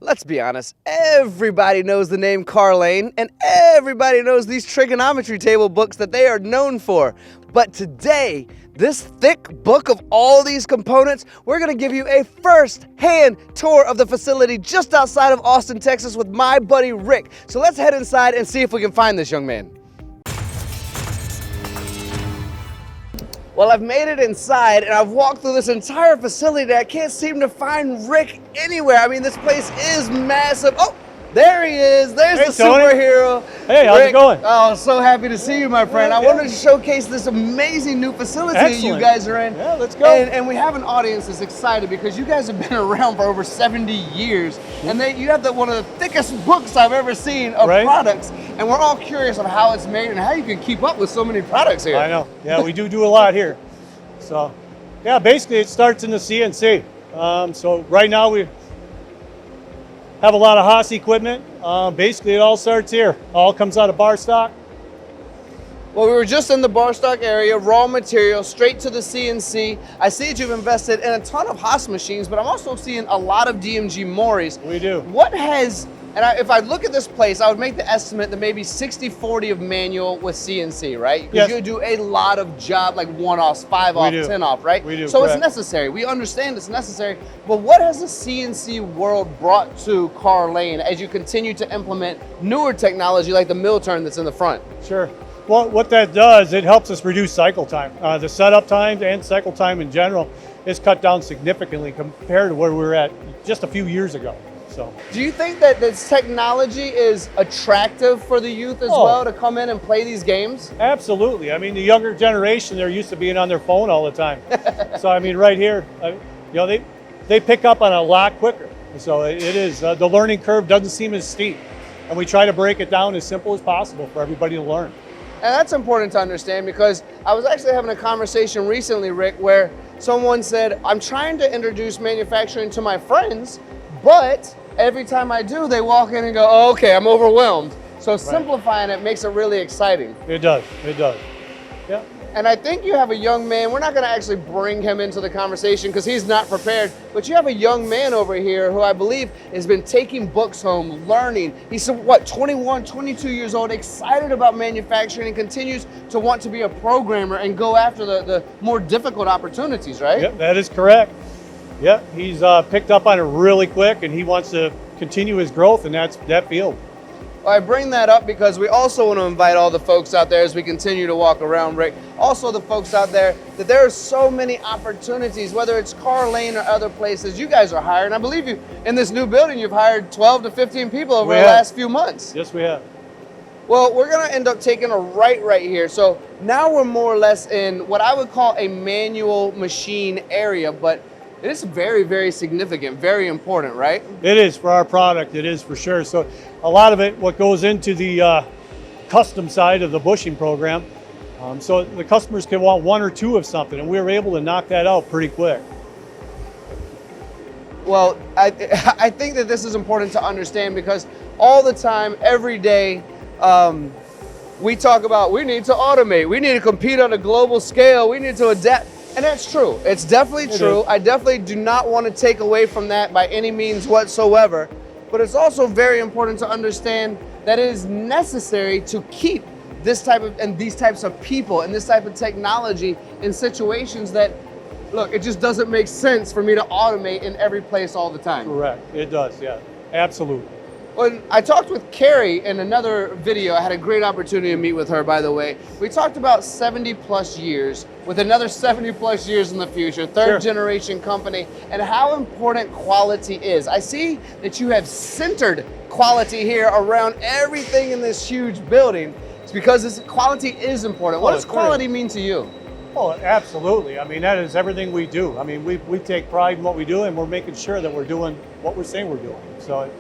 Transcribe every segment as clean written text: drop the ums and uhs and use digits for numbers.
Let's be honest, everybody knows the name Carr Lane, and everybody knows these trigonometry table books that they are known for. But today, this thick book of all these components, we're gonna give you a first-hand tour of the facility just outside of Austin, Texas with my buddy Rick. So let's head inside and see if we can find this young man. Well, I've made it inside and I've walked through this entire facility. I can't seem to find Rick anywhere. I mean, this place is massive. Oh, there he is. There's the Tony. superhero. Hey, how's it going? Oh, so happy to see you, my friend. I wanted to showcase this amazing new facility that you guys are in. Yeah, let's go. And we have an audience that's excited because you guys have been around for over 70 years. And you have one of the thickest books I've ever seen of products. And we're all curious on how it's made and how you can keep up with so many products here. I know. Yeah, we do a lot here. So, yeah, basically it starts in the CNC. So right now we have a lot of Haas equipment. Basically it all starts here. All comes out of bar stock. Well, we were just in the bar stock area, raw material, straight to the CNC. I see that you've invested in a ton of Haas machines, but I'm also seeing a lot of DMG Moris. We do. What has, if I look at this place, I would make the estimate that maybe 60-40 of manual with CNC, right? Because you do a lot of job, like 1-offs, 5-off, 10-off, right? We do, so correct. it's necessary. We understand it's necessary. But what has the CNC world brought to Carr Lane as you continue to implement newer technology like the mill turn that's in the front? Sure. Well, what that does, it helps us reduce cycle time. The setup time and cycle time in general is cut down significantly compared to where we were at just a few years ago. So, do you think that this technology is attractive for the youth as well to come in and play these games? Absolutely. I mean, the younger generation, they're used to being on their phone all the time. So, I mean, right here, they pick up on a lot quicker. So it is, the learning curve doesn't seem as steep. And we try to break it down as simple as possible for everybody to learn. And that's important to understand because I was actually having a conversation recently, Rick, where someone said, I'm trying to introduce manufacturing to my friends, but every time I do, they walk in and go, oh, okay, I'm overwhelmed. So simplifying it makes it really exciting. It does, yeah. And I think you have a young man, we're not gonna actually bring him into the conversation because he's not prepared, but you have a young man over here who I believe has been taking books home, learning. He's, 21, 22 years old, excited about manufacturing and continues to want to be a programmer and go after the more difficult opportunities, right? Yep, that is correct. Yeah, he's picked up on it really quick and he wants to continue his growth in that field. Well, I bring that up because we also want to invite all the folks out there as we continue to walk around, Rick. Also the folks out there, that there are so many opportunities, whether it's Carr Lane or other places. You guys are hiring. I believe you, in this new building, you've hired 12 to 15 people over the last few months. Yes, we have. Well, we're going to end up taking a right here. So now we're more or less in what I would call a manual machine area, but it is very, very significant, very important, right? It is for our product, it is for sure. So a lot of it, what goes into the custom side of the bushing program, so the customers can want one or two of something, and we were able to knock that out pretty quick. Well, I think that this is important to understand because all the time, every day, we talk about we need to automate, we need to compete on a global scale, we need to adapt. And that's true. It's definitely true. I definitely do not want to take away from that by any means whatsoever. But it's also very important to understand that it is necessary to keep this type of and these types of people and this type of technology in situations that, look, it just doesn't make sense for me to automate in every place all the time. Correct. It does, yeah. Absolutely. When I talked with Carrie in another video, I had a great opportunity to meet with her, by the way. We talked about 70 plus years with another 70 plus years in the future, third generation company, and how important quality is. I see that you have centered quality here around everything in this huge building. It's because this quality is important. What does quality mean to you? Oh, absolutely. I mean, that is everything we do. I mean, we take pride in what we do and we're making sure that we're doing what we're saying we're doing. So.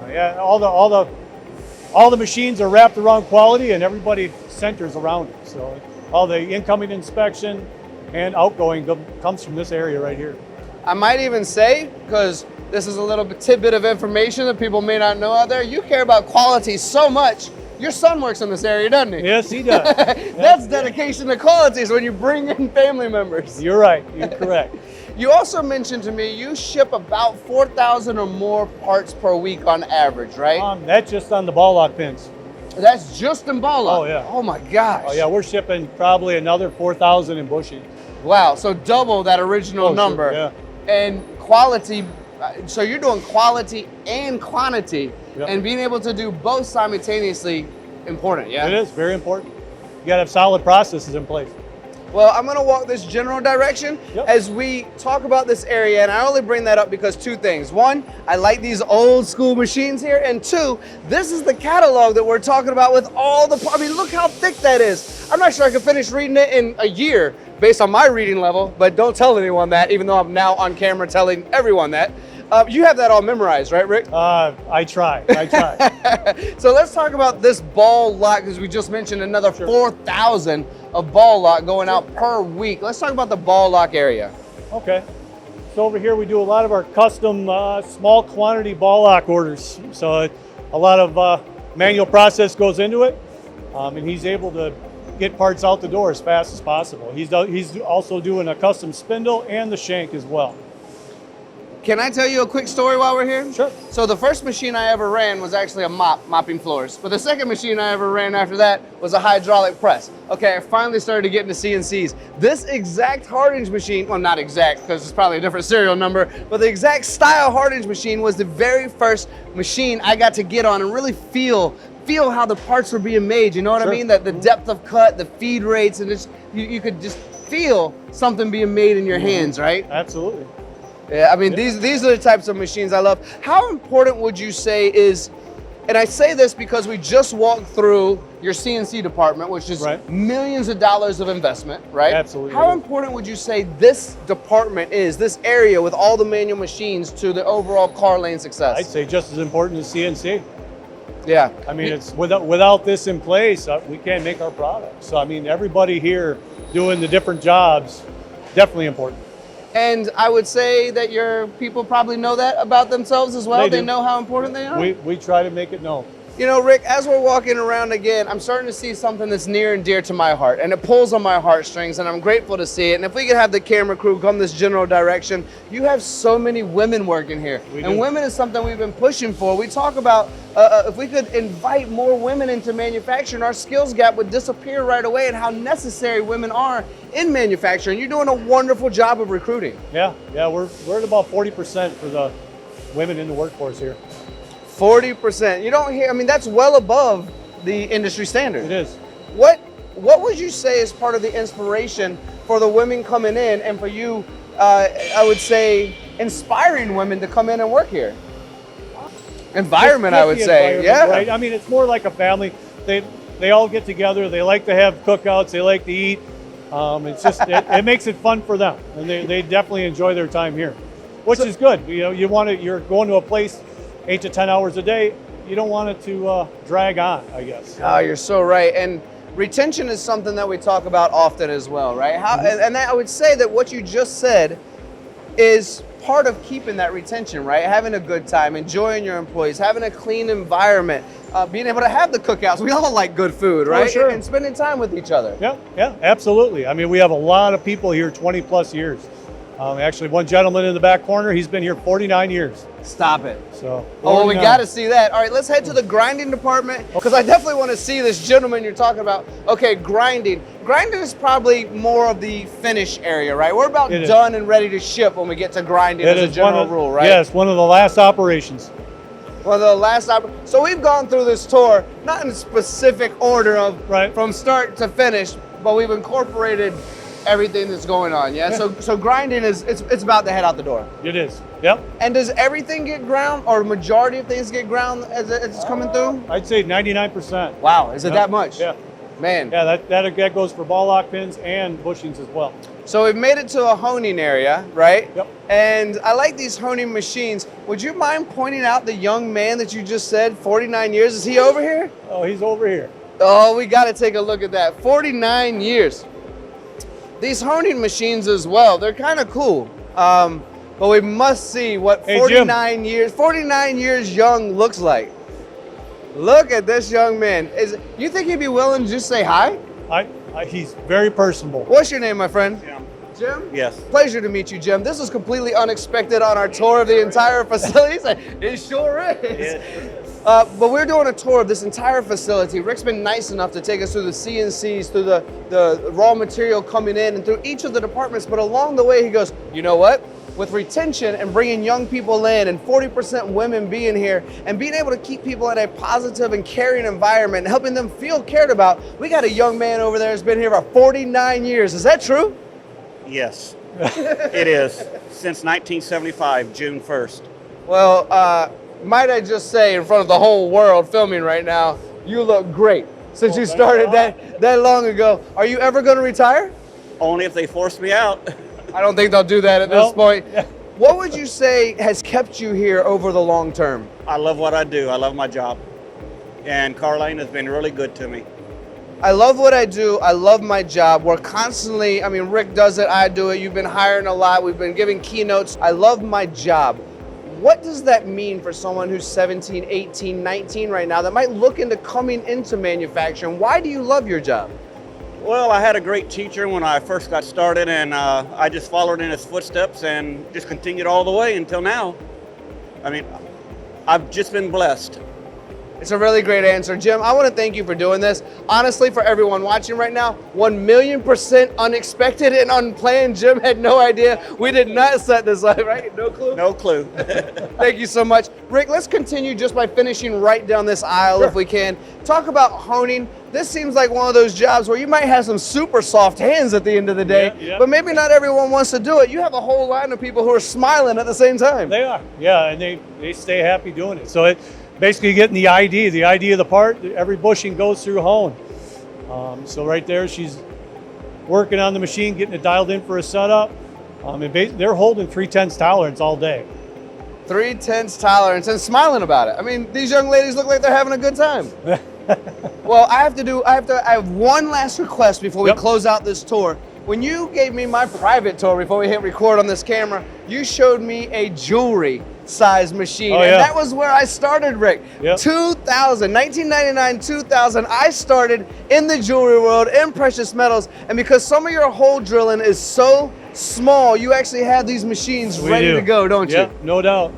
Yeah, all the machines are wrapped around quality and everybody centers around it. So all the incoming inspection and outgoing comes from this area right here. I might even say, because this is a little tidbit of information that people may not know out there, you care about quality so much. Your son works in this area, doesn't he? Yes, he does. That's dedication to quality is when you bring in family members. You're right. You're correct. You also mentioned to me you ship about 4,000 or more parts per week on average, right? That's just on the ball lock pins. That's just in ball lock. Oh, yeah. Oh my gosh. Oh yeah, we're shipping probably another 4,000 in bushing. Wow, so double that original number. Sure, yeah. And quality, so you're doing quality and quantity, Yep. and being able to do both simultaneously important, yeah? It is very important. You gotta have solid processes in place. Well, I'm gonna walk this general direction Yep. as we talk about this area, and I only bring that up because two things. One, I like these old school machines here, and two, this is the catalog that we're talking about with all the, I mean, look how thick that is. I'm not sure I could finish reading it in a year based on my reading level, but don't tell anyone that, even though I'm now on camera telling everyone that. You have that all memorized, right, Rick? I try. So let's talk about this ball lock, because we just mentioned another 4,000 of ball lock going out per week. Let's talk about the ball lock area. Okay. So over here we do a lot of our custom small quantity ball lock orders. So a lot of manual process goes into it, and he's able to get parts out the door as fast as possible. He's also doing a custom spindle and the shank as well. Can I tell you a quick story while we're here? Sure. So the first machine I ever ran was actually a mopping floors. But the second machine I ever ran after that was a hydraulic press. Okay, I finally started to get into CNCs. This exact hard-hinge machine, well, not exact, because it's probably a different serial number, but the exact style hard-hinge machine was the very first machine I got to get on and really feel how the parts were being made. You know what I mean? That the depth of cut, the feed rates, and just you could just feel something being made in your hands, right? Absolutely. Yeah, I mean, these are the types of machines I love. How important would you say is, and I say this because we just walked through your CNC department, which is millions of dollars of investment, right? Absolutely. How important would you say this department is, this area with all the manual machines, to the overall Carr Lane success? I'd say just as important as CNC. Yeah. I mean, it's without this in place, we can't make our product. So I mean, everybody here doing the different jobs, definitely important. And I would say that your people probably know that about themselves as well. They know how important they are. We try to make it known. You know, Rick, as we're walking around again, I'm starting to see something that's near and dear to my heart, and it pulls on my heartstrings, and I'm grateful to see it. And if we could have the camera crew come this general direction, you have so many women working here. And women is something we've been pushing for. We talk about if we could invite more women into manufacturing, our skills gap would disappear right away, and how necessary women are in manufacturing. You're doing a wonderful job of recruiting. Yeah, we're at about 40% for the women in the workforce here. 40%. You don't hear, I mean, that's well above the industry standard. It is. What would you say is part of the inspiration for the women coming in, and for you, I would say, inspiring women to come in and work here? Environment, I would say. Yeah. Right? I mean, it's more like a family. They all get together. They like to have cookouts. They like to eat. It's just it makes it fun for them, and they definitely enjoy their time here, which is good. You know, you're going to a place 8 to 10 hours a day. You don't want it to drag on, I guess. Oh, you're so right. And retention is something that we talk about often as well, right? And I would say that what you just said is part of keeping that retention, right? Having a good time, enjoying your employees, having a clean environment, being able to have the cookouts. We all like good food, right? Oh, sure. And spending time with each other. Yeah, absolutely. I mean, we have a lot of people here 20 plus years. Actually, one gentleman in the back corner, he's been here 49 years. Stop it. So. Oh, well, we got to see that. All right, let's head to the grinding department, because I definitely want to see this gentleman you're talking about. Okay, grinding. Grinding is probably more of the finish area, right? We're about done and ready to ship when we get to grinding as a general rule, right? Yes, one of the last operations. Well, the last so we've gone through this tour, not in specific order of from start to finish, but we've incorporated everything that's going on, yeah? So grinding it's about to head out the door. It is, yep. And does everything get ground, or majority of things get ground as it's coming through? I'd say 99%. Wow, is it that much? Yeah. Man. Yeah, that goes for ball lock pins and bushings as well. So we've made it to a honing area, right? Yep. And I like these honing machines. Would you mind pointing out the young man that you just said, 49 years? Is he over here? Oh, he's over here. Oh, we got to take a look at that. 49 years. These honing machines as well, they're kind of cool. But we must see what 49 years young looks like. Look at this young man. You think he'd be willing to just say hi? He's very personable. What's your name, my friend? Jim? Yes. Pleasure to meet you, Jim. This is completely unexpected on our tour of the entire facility. It sure is. But we're doing a tour of this entire facility. Rick's been nice enough to take us through the CNCs, through the raw material coming in, and through each of the departments. But along the way, he goes, you know what? With retention and bringing young people in and 40% women being here and being able to keep people in a positive and caring environment and helping them feel cared about, we got a young man over there who's been here for 49 years. Is that true? Yes, it is. Since 1975, June 1st. Well, might I just say in front of the whole world filming right now, you look great since you started that long ago. Are you ever going to retire? Only if they force me out. I don't think they'll do that at this point. What would you say has kept you here over the long term? I love what I do. I love my job. And Carr Lane has been really good to me. I love what I do. I love my job. We're constantly, I mean, Rick does it, I do it. You've been hiring a lot. We've been giving keynotes. I love my job. What does that mean for someone who's 17, 18, 19 right now that might look into coming into manufacturing? Why do you love your job? Well, I had a great teacher when I first got started, and I just followed in his footsteps and just continued all the way until now. I mean, I've just been blessed. It's a really great answer. Jim, I want to thank you for doing this. Honestly, for everyone watching right now, 1,000,000% unexpected and unplanned. Jim had no idea. We did not set this up, right? No clue? No clue. Thank you so much. Rick, let's continue just by finishing right down this aisle if we can. Talk about honing. This seems like one of those jobs where you might have some super soft hands at the end of the day, but maybe not everyone wants to do it. You have a whole line of people who are smiling at the same time. They are, yeah, and they stay happy doing it. So it basically getting the ID of the part, every bushing goes through hone. So right there, she's working on the machine, getting it dialed in for a setup. They're holding 3/10 tolerance all day. 3/10 tolerance and smiling about it. I mean, these young ladies look like they're having a good time. Well, I have one last request before we close out this tour. When you gave me my private tour before we hit record on this camera, you showed me a jewelry size machine. And that was where I started, Rick. 1999, 2000, I started in the jewelry world, in precious metals. And because some of your hole drilling is so small, you actually have these machines ready to go, don't you? Yeah, no doubt.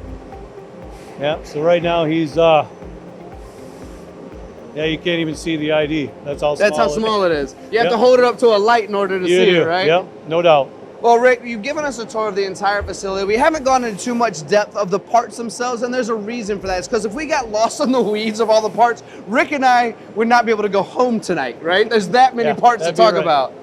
Yeah, so right now he's, you can't even see the ID. That's how small it is. You have to hold it up to a light in order to see it, right? Yeah, no doubt. Well, Rick, you've given us a tour of the entire facility. We haven't gone into too much depth of the parts themselves, and there's a reason for that. It's because if we got lost in the weeds of all the parts, Rick and I would not be able to go home tonight, right? There's that many parts to talk about.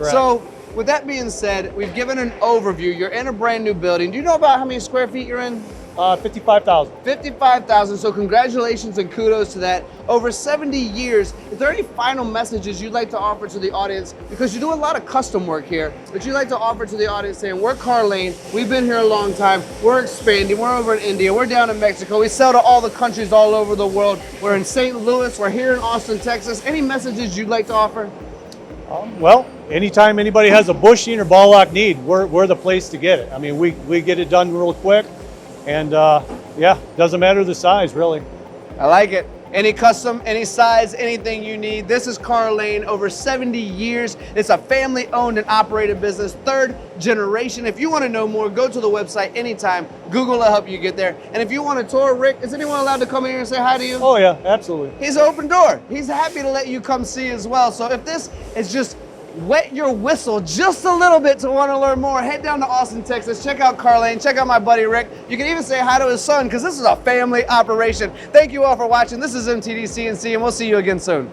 So, with that being said, we've given an overview. You're in a brand new building. Do you know about how many square feet you're in? 55,000. 55,000, so congratulations and kudos to that. Over 70 years, is there any final messages you'd like to offer to the audience? Because you do a lot of custom work here, but you'd like to offer to the audience saying, we're Carr Lane, we've been here a long time, we're expanding, we're over in India, we're down in Mexico, we sell to all the countries all over the world, we're in St. Louis, we're here in Austin, Texas. Any messages you'd like to offer? Well, anytime anybody has a bushing or ball lock need, we're the place to get it. I mean, we get it done real quick. And doesn't matter the size, really. I like it. Any custom, any size, anything you need. This is Carr Lane, over 70 years. It's a family owned and operated business, 3rd generation. If you want to know more, go to the website anytime. Google will help you get there. And if you want to tour, Rick, is anyone allowed to come here and say hi to you? Oh yeah, absolutely. He's an open door. He's happy to let you come see as well. So if this is just wet your whistle just a little bit to want to learn more, head down to Austin, Texas, check out Carr Lane, check out my buddy Rick. You can even say hi to his son because this is a family operation. Thank you all for watching. This is MTDCNC and we'll see you again soon.